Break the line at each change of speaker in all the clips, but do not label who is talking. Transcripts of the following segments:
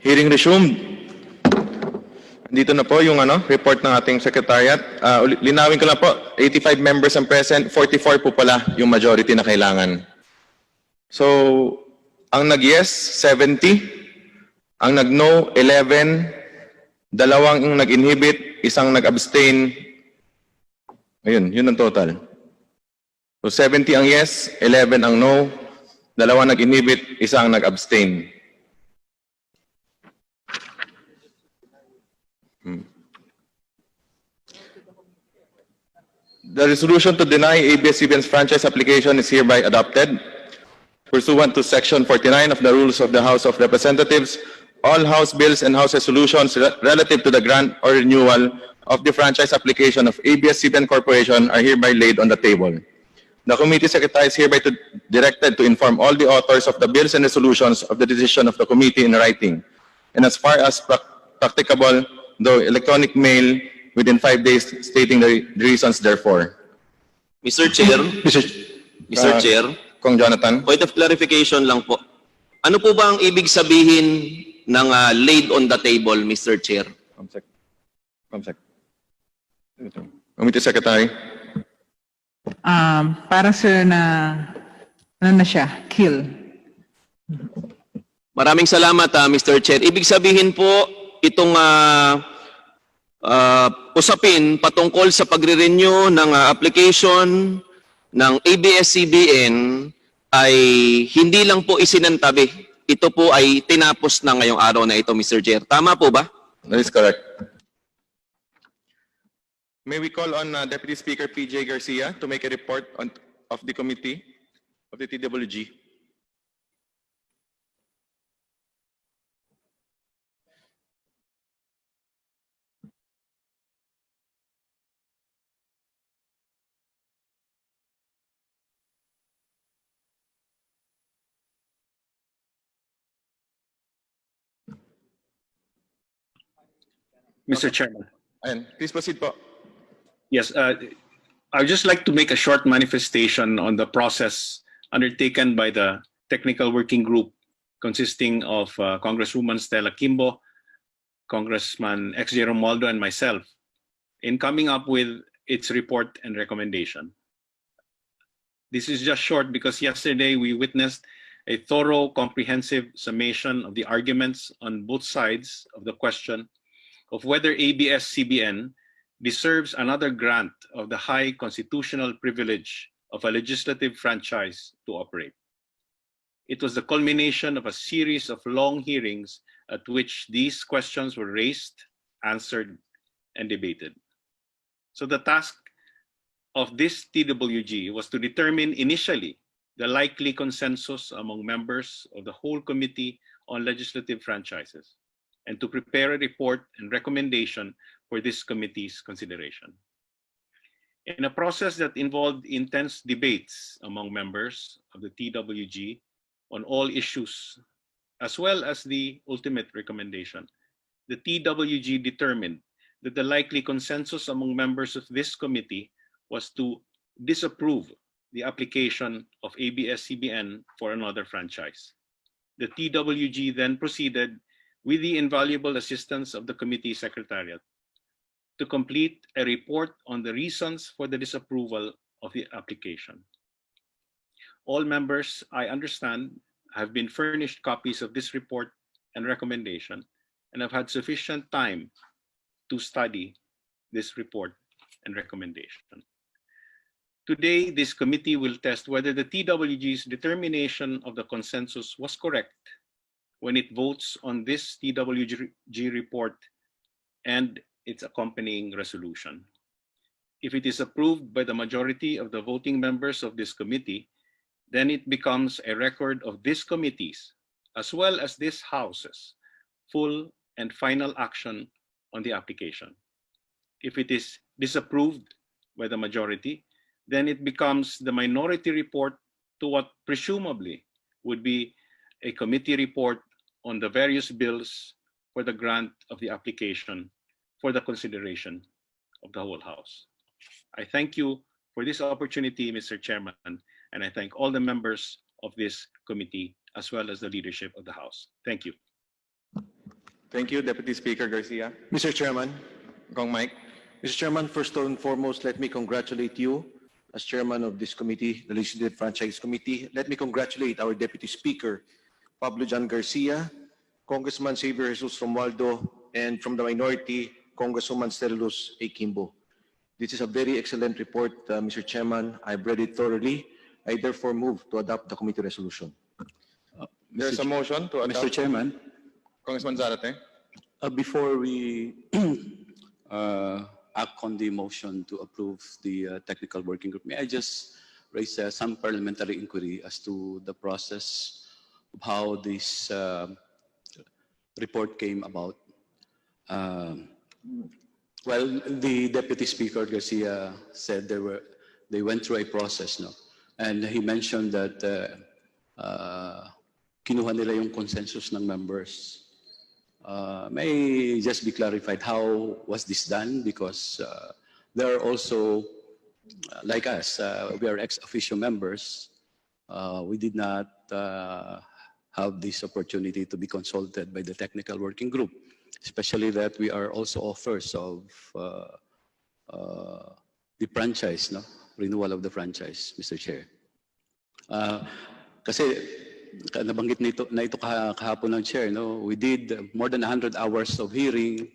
Hearing resumed. Dito na po yung report ng ating secretariat. Linawin ko lang po, 85 members ang present, 44 po pala yung majority na kailangan. So, ang nag-yes, 70. Ang nag-no, 11. Dalawang nag-inhibit, isang nag-abstain. Ayun, yun ang total. So 70 ang yes, 11 ang no, dalawang nag-inhibit, isang nag-abstain. The resolution to deny ABS-CBN's franchise application is hereby adopted. Pursuant to Section 49 of the Rules of the House of Representatives, all House bills and House resolutions relative to the grant or renewal of the franchise application of ABS-CBN Corporation are hereby laid on the table. The committee secretary is hereby directed to inform all the authors of the bills and resolutions of the decision of the committee in writing, and as far as practicable, though electronic mail within 5 days, stating the reasons therefore.
Mr. Chair, Mr. Chair,
Kong Jonathan.
point of clarification lang po. Ano po ba ang ibig sabihin ng laid on the table, Mr. Chair?
Comsec. Committee Secretary.
Para sir na siya, kill.
Maraming salamat, Mr. Chair. Ibig sabihin po, itong usapin patungkol sa pagre-renew ng application ng ABS-CBN ay hindi lang po isinantabi. Ito po ay tinapos na ngayong araw na ito, Mr. Chair. Tama po ba?
That is correct. May we call on Deputy Speaker PJ Garcia to make a report of the committee of the TWG.
Mr. Chairman.
Ayan, please proceed po.
Yes, I would just like to make a short manifestation on the process undertaken by the technical working group consisting of Congresswoman Stella Kimbo, Congressman X. J. Romualdo, and myself in coming up with its report and recommendation. This is just short because yesterday we witnessed a thorough, comprehensive summation of the arguments on both sides of the question of whether ABS-CBN deserves another grant of the high constitutional privilege of a legislative franchise to operate. It was the culmination of a series of long hearings at which these questions were raised, answered, and debated. So the task of this TWG was to determine initially the likely consensus among members of the whole Committee on Legislative Franchises, and to prepare a report and recommendation for this committee's consideration. In a process that involved intense debates among members of the TWG on all issues, as well as the ultimate recommendation, the TWG determined that the likely consensus among members of this committee was to disapprove the application of ABS-CBN for another franchise. The TWG then proceeded with the invaluable assistance of the committee secretariat to complete a report on the reasons for the disapproval of the application. All members, I understand, have been furnished copies of this report and recommendation and have had sufficient time to study this report and recommendation. Today, this committee will test whether the TWG's determination of the consensus was correct when it votes on this TWG report and its accompanying resolution. If it is approved by the majority of the voting members of this committee, then it becomes a record of this committee's, as well as this House's, full and final action on the application. If it is disapproved by the majority, then it becomes the minority report to what presumably would be a committee report on the various bills for the grant of the application for the consideration of the whole House. I thank you for this opportunity, Mr. Chairman, and I thank all the members of this committee as well as the leadership of the House. Thank you.
Thank you, Deputy Speaker Garcia.
Mr. Chairman,
Kong Mike.
Mr. Chairman, first and foremost, let me congratulate you as chairman of this committee, the Legislative Franchise Committee. Let me congratulate our Deputy Speaker, Pablo Jan Garcia, Congressman Xavier Jesus Romualdo, and from the minority, Congresswoman Sterilus A. Kimbo. This is a very excellent report, Mr. Chairman. I've read it thoroughly. I therefore move to adopt the committee resolution.
There's a motion to adopt.
Mr. Chairman,
Congressman Zarate.
before we act on the motion to approve the technical working group, may I just raise some parliamentary inquiry as to the process of how this report came about? Well, the Deputy Speaker Garcia said they went through a process, no? And he mentioned that kinuha nila yung consensus ng members. May just be clarified how was this done, because there are also, like us, we are ex-officio members. We did not have this opportunity to be consulted by the technical working group, especially that we are also authors of the franchise, no? Renewal of the franchise, Mr. Chair. Kasi nabanggit na ito kahapon ng Chair, no? We did more than 100 hours of hearing,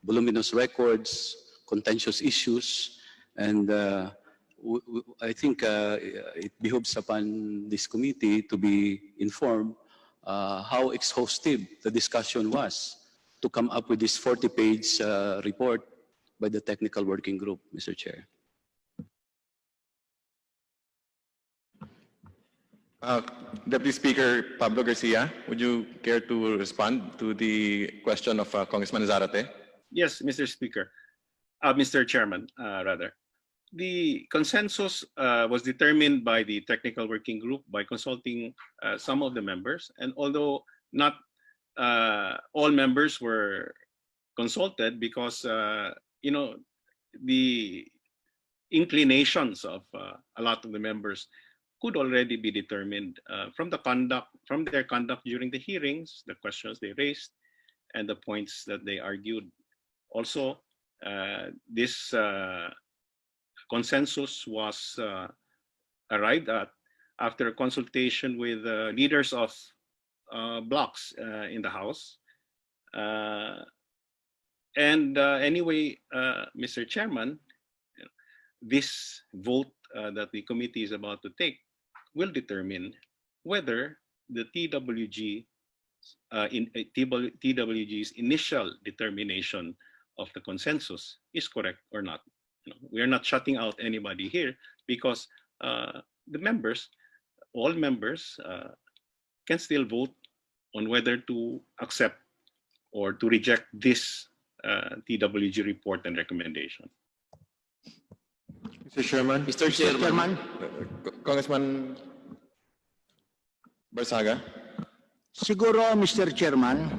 voluminous records, contentious issues, and I think it behooves upon this committee to be informed how exhaustive the discussion was to come up with this 40-page report by the technical working group, Mr. Chair.
Deputy Speaker Pablo Garcia, would you care to respond to the question of Congressman Zarate?
Yes, Mr. Speaker, Mr. Chairman, rather. The consensus was determined by the technical working group by consulting some of the members, and although not all members were consulted, because you know, the inclinations of a lot of the members could already be determined from their conduct during the hearings, the questions they raised, and the points that they argued. Also, this consensus was arrived at after a consultation with leaders of blocks in the House. Anyway, Mr. Chairman, this vote that the committee is about to take will determine whether the TWG's initial determination of the consensus is correct or not. You know, we are not shutting out anybody here, because the members, all members, can still vote on whether to accept or to reject this TWG report and recommendation.
Mr. Chairman.
Mr. Chairman.
Congressman Barsaga.
Siguro, Mr. Chairman,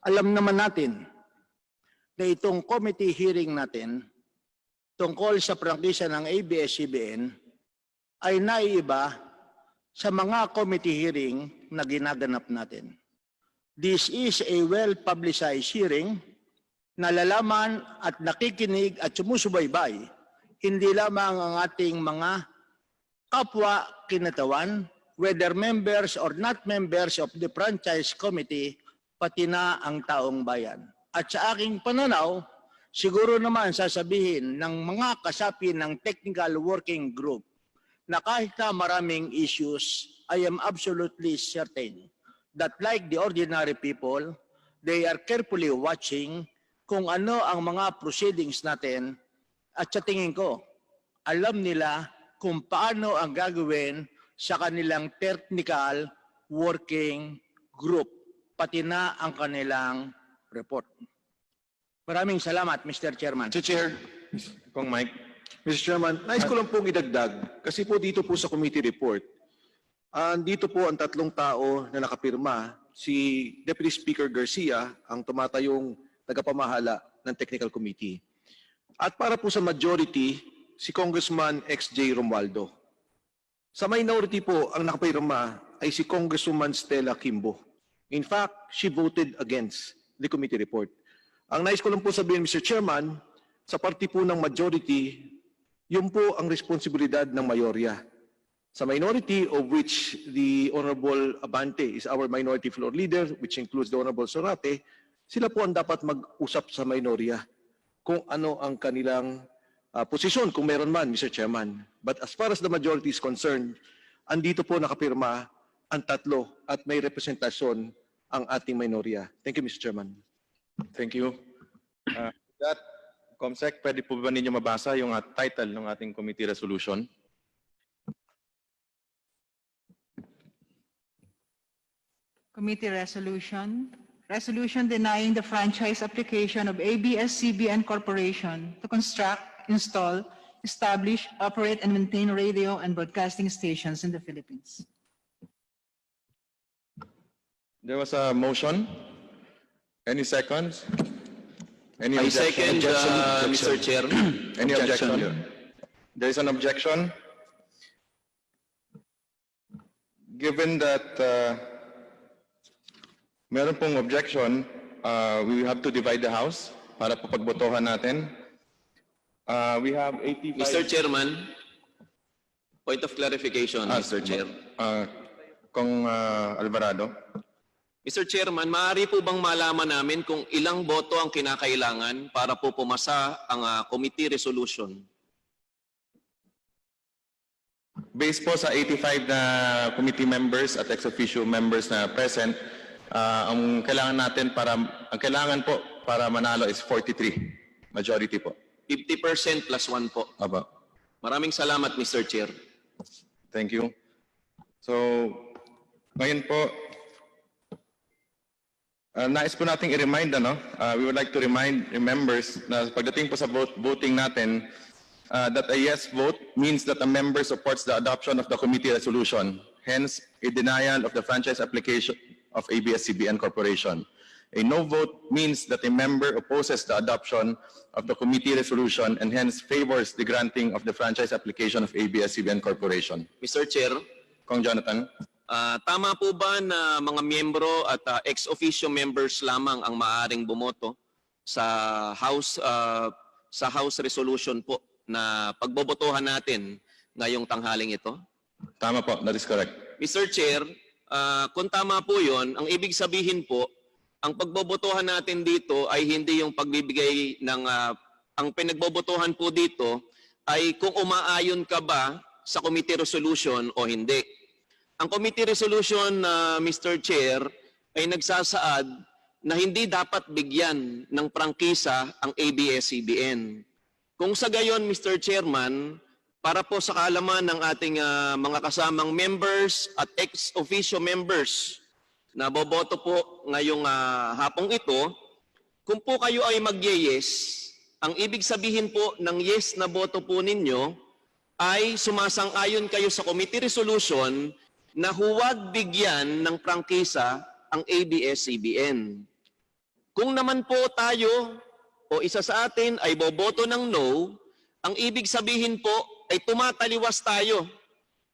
alam naman natin na itong committee hearing natin tungkol sa prangkisa ng ABS-CBN ay naiiba sa mga committee hearing na ginaganap natin. This is a well-publicized hearing na lalaman at nakikinig at sumusubaybay hindi lamang ang ating mga kapwa kinatawan, whether members or not members of the franchise committee, pati na ang taong bayan. At sa aking pananaw, siguro naman sasabihin ng mga kasapi ng technical working group na kahit na maraming issues, I am absolutely certain that like the ordinary people, they are carefully watching kung ano ang mga proceedings natin. At sa tingin ko, alam nila kung paano ang gagawin sa kanilang technical working group, pati na ang kanilang report. Maraming salamat, Mr. Chairman.
Mr. Chair.
Kong Mike.
Mr. Chairman, nais ko lang pong idagdag, kasi po dito po sa committee report, dito po ang tatlong tao na nakapirma, si Deputy Speaker Garcia, ang tumatayong tagapamahala ng Technical Committee. At para po sa majority, si Congressman XJ Romualdo. Sa minority po, ang nakapirma ay si Congresswoman Stella Kimbo. In fact, she voted against the committee report. Ang nais ko lang po sabihin, Mr. Chairman, sa party po ng majority, yun po ang responsibilidad ng mayorya. Sa minority, of which the Honorable Abante is our minority floor leader, which includes the Honorable Sorate, sila po ang dapat mag-usap sa minorya kung ano ang kanilang posisyon, kung meron man, Mr. Chairman. But as far as the majority is concerned, andito po nakapirma ang tatlo at may representasyon ang ating minorya. Thank you, Mr. Chairman.
Thank you. That, Comsec, pwede po ba ninyo mabasa yung title ng ating committee resolution?
Committee resolution. Resolution denying the franchise application of ABS-CBN Corporation to construct, install, establish, operate, and maintain radio and broadcasting stations in the Philippines.
There was a motion. Any seconds? Any
I
objection?
second, Mr. Chair.
Any
Objection,
objection?
Your
There is an objection. Given that meron pong objection, we have to divide the House para po pagbotohan natin. We have 85...
Mr. Chairman, point of clarification, Mr. Chair.
Kong Alvarado.
Mr. Chairman, maaari po bang malaman namin kung ilang boto ang kinakailangan para po pumasa ang committee resolution?
Based po sa 85 na committee members at ex-officio members na present, ang kailangan po para manalo is 43. Majority po.
50% plus 1 po.
Aba.
Maraming salamat, Mr. Chair.
Thank you. So, ngayon po, nais po nating i-remind, we would like to remind members na pagdating po sa voting natin, that a yes vote means that a member supports the adoption of the committee resolution, hence a denial of the franchise application of ABS-CBN Corporation. A no vote means that a member opposes the adoption of the committee resolution and hence favors the granting of the franchise application of ABS-CBN Corporation.
Mr. Chair,
Kong Jonathan?
tama po ba na mga miyembro at ex-officio members lamang ang maaaring bumoto sa House resolution po na pagbobotohan natin ngayong tanghaling ito?
Tama po, that is correct.
Mr. Chair, kung tama po yun, ang ibig sabihin po, ang pagbobotohan natin dito ay hindi yung pagbibigay ng, ang pinagbobotohan po dito ay kung umaayon ka ba sa committee resolution o hindi. Ang committee resolution, Mr. Chair, ay nagsasaad na hindi dapat bigyan ng prangkisa ang ABS-CBN. Kung sa gayon, Mr. Chairman, para po sa kaalaman ng ating mga kasamang members at ex-officio members na boboto po ngayong hapong ito, kung po kayo ay mag-yes, ang ibig sabihin po ng yes na boto po ninyo ay sumasang-ayon kayo sa committee resolution na huwag bigyan ng prangkisa ang ABS-CBN. Kung naman po tayo o isa sa atin ay boboto ng no, ang ibig sabihin po ay tumataliwas tayo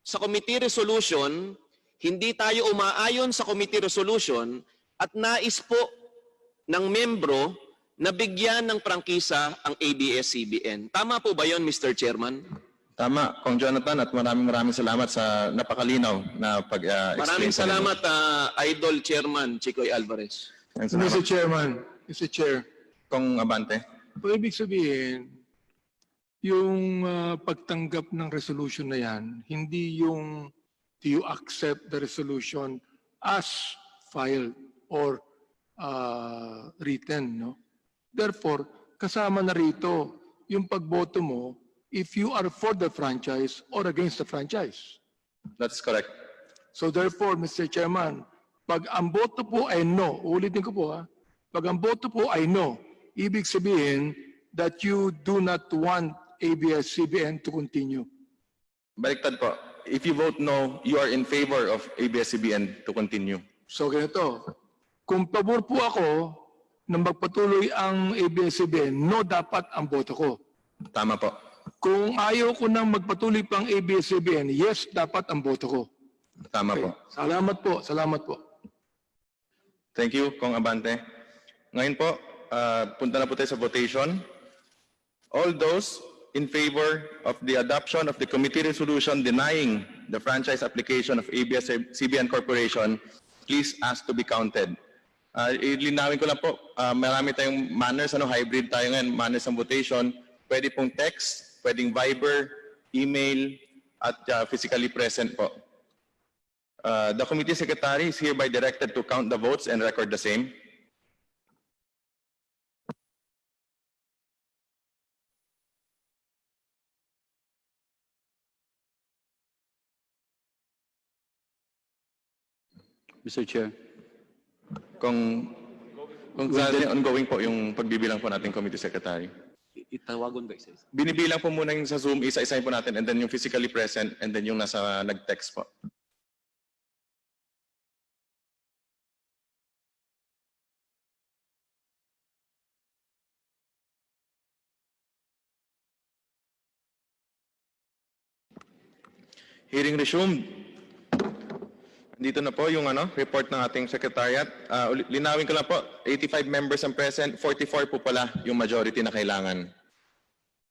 sa committee resolution, hindi tayo umaayon sa committee resolution at nais po ng membro na bigyan ng prangkisa ang ABS-CBN. Tama po ba yon, Mr. Chairman?
Tama, Kong Jonathan, at maraming salamat sa napakalinaw na pag-explain.
Maraming salamat, Idol Chairman Chicoy Alvarez.
Mr. Chairman, Mr. Chair,
Kong Abante.
so ibig sabihin, yung pagtanggap ng resolution na yan, hindi yung do you accept the resolution as filed or written, no? Therefore, kasama na rito yung pagboto mo if you are for the franchise or against the franchise.
That's correct.
So therefore, Mr. Chairman, pag ang boto po ay no, ulitin ko po pag ang boto po ay no, ibig sabihin that you do not want ABS-CBN to continue.
Baliktad po. If you vote no, you are in favor of ABS-CBN to continue.
So ganito, kung pabor po ako na magpatuloy ang ABS-CBN, no dapat ang boto ko.
Tama po.
Kung ayaw ko nang magpatuloy pang ABS-CBN, yes dapat ang boto ko.
Tama po.
Salamat po, salamat po.
Thank you, Kong Abante. Ngayon po, punta na po tayo sa votation. All those in favor of the adoption of the committee resolution denying the franchise application of ABS-CBN Corporation, please ask to be counted. Ilinawin ko lang po, marami tayong manners, hybrid tayo ngayon, manners ng votation. Pwede pong text, pwedeng Viber, email, at physically present po. The committee secretary is hereby directed to count the votes and record the same.
Mr. Chair.
Kung ongoing po yung pagbibilang po natin committee secretary.
Itawagon ba isa-isa?
Binibilang po muna yung sa Zoom, isa-isahin po natin, and then yung physically present, and then yung nasa nag-text po. Hearing resumed. Dito na po yung report ng ating secretariat. Linawin ko lang po, 85 members ang present, 44 po pala yung majority na kailangan.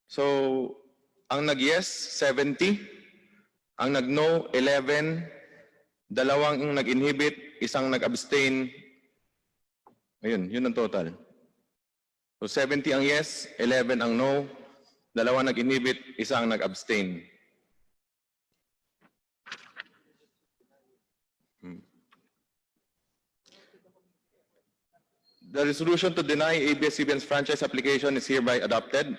So, ang nag-yes, 70. Ang nag-no, 11. Dalawang nag-inhibit, isang nag-abstain. Ayun, yun ang total. So, 70 ang yes, 11 ang no. Dalawang nag-inhibit, isang nag-abstain. The resolution to deny ABS-CBN's franchise application is hereby adopted.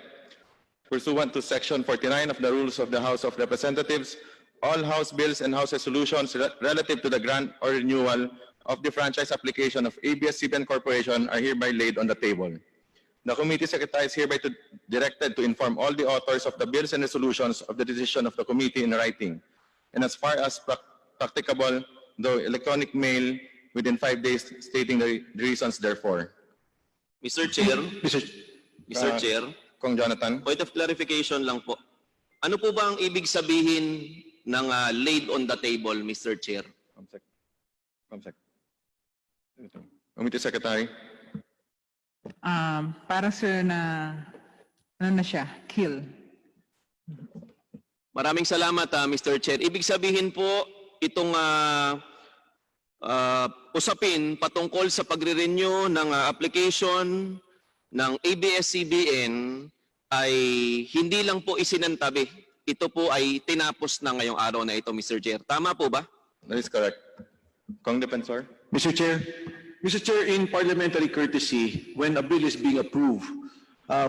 Pursuant to Section 49 of the Rules of the House of Representatives, all House bills and House resolutions relative to the grant or renewal of the franchise application of ABS-CBN Corporation are hereby laid on the table. The committee secretary is hereby directed to inform all the authors of the bills and resolutions of the decision of the committee in writing, and as far as practicable, though electronic mail, within 5 days stating the reasons therefore.
Mr. Chair, Mr. Chair,
Kong Jonathan.
point of clarification lang po. Ano po ba ang ibig sabihin ng laid on the table, Mr. Chair?
Comsec. Committee Secretary.
Para sir na, ano na siya, kill.
Maraming salamat, Mr. Chair. Ibig sabihin po, itong usapin patungkol sa pagre-renew ng application ng ABS-CBN ay hindi lang po isinantabi. Ito po ay tinapos na ngayong araw na ito, Mr. Chair. Tama po ba?
That is correct. Kong Defensor.
Mr. Chair, in parliamentary courtesy, when a bill is being approved,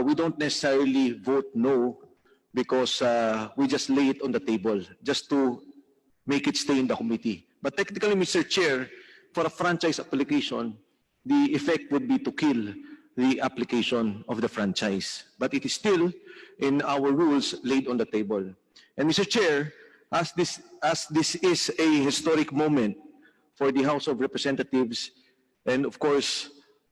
we don't necessarily vote no because we just lay it on the table just to make it stay in the committee. But technically, Mr. Chair, for a franchise application, the effect would be to kill the application of the franchise. But it is still in our rules laid on the table. And Mr. Chair, as this is a historic moment for the House of Representatives and of course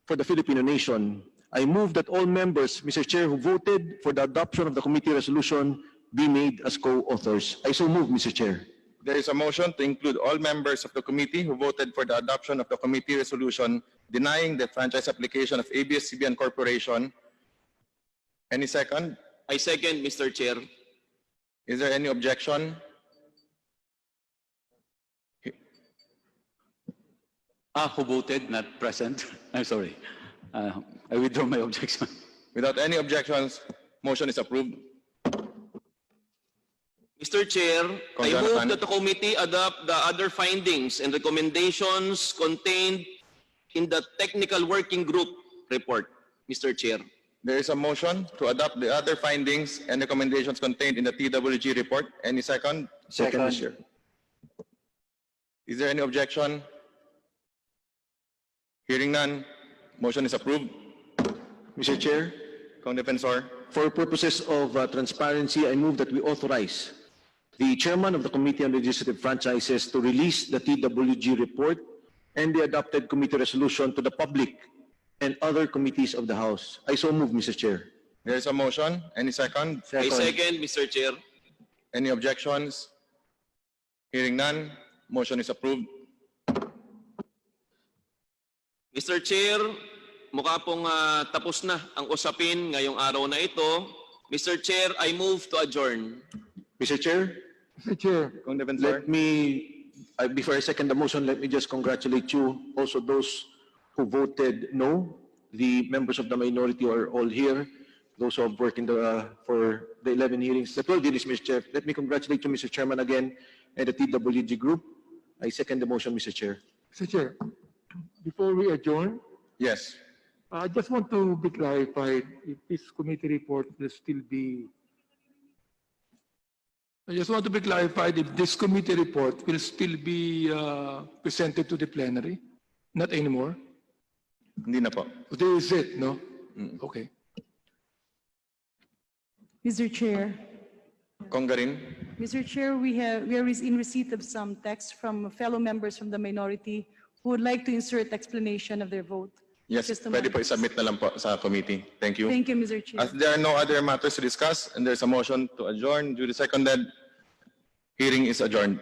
for the Filipino nation, I move that all members, Mr. Chair, who voted for the adoption of the committee resolution be made as co-authors. I so move, Mr. Chair.
There is a motion to include all members of the committee who voted for the adoption of the committee resolution denying the franchise application of ABS-CBN Corporation. Any second?
I second, Mr. Chair.
Is there any objection?
Who voted, not present? I'm sorry. I withdraw my objection.
Without any objections, motion is approved.
Mr. Chair, I
Jonathan.
move that the committee adopt the other findings and recommendations contained in the technical working group report, Mr. Chair.
There is a motion to adopt the other findings and recommendations contained in the TWG report. Any second?
Second, Mr.
Is there any objection? Hearing none, motion is approved.
Mr. Chair,
Kong Defensor.
for purposes of transparency, I move that we authorize the chairman of the Committee on Legislative Franchises to release the TWG report and the adopted committee resolution to the public and other committees of the House. I so move, Mr. Chair.
There is a motion. Any second?
I second, Mr. Chair.
Any objections? Hearing none, motion is approved.
Mr. Chair, mukha pong tapos na ang usapin ngayong araw na ito. Mr. Chair, I move to adjourn.
Mr. Chair,
Mr. Chair,
Kung defensor.
let me, before I second the motion, let me just congratulate you, also those who voted no. The members of the minority are all here. Those who have worked for the 11 hearings, the 12 hearings, Mr. Chair. Let me congratulate you, Mr. Chairman, again, and the TWG group. I second the motion, Mr. Chair.
Mr. Chair, before we adjourn,
Yes.
I just want to be clarified if this committee report will still be. I just want to be clarified if this committee report will still be presented to the plenary, not anymore.
Hindi na po.
This is it, no? Okay.
Mr. Chair,
Congarin.
Mr. Chair, we are in receipt of some text from fellow members from the minority who would like to insert explanation of their vote.
Yes,
Just a
pwede
moment.
po i-submit na lang po sa committee. Thank you.
Thank you, Mr. Chair.
As there are no other matters to discuss and there's a motion to adjourn, duly seconded, hearing is adjourned.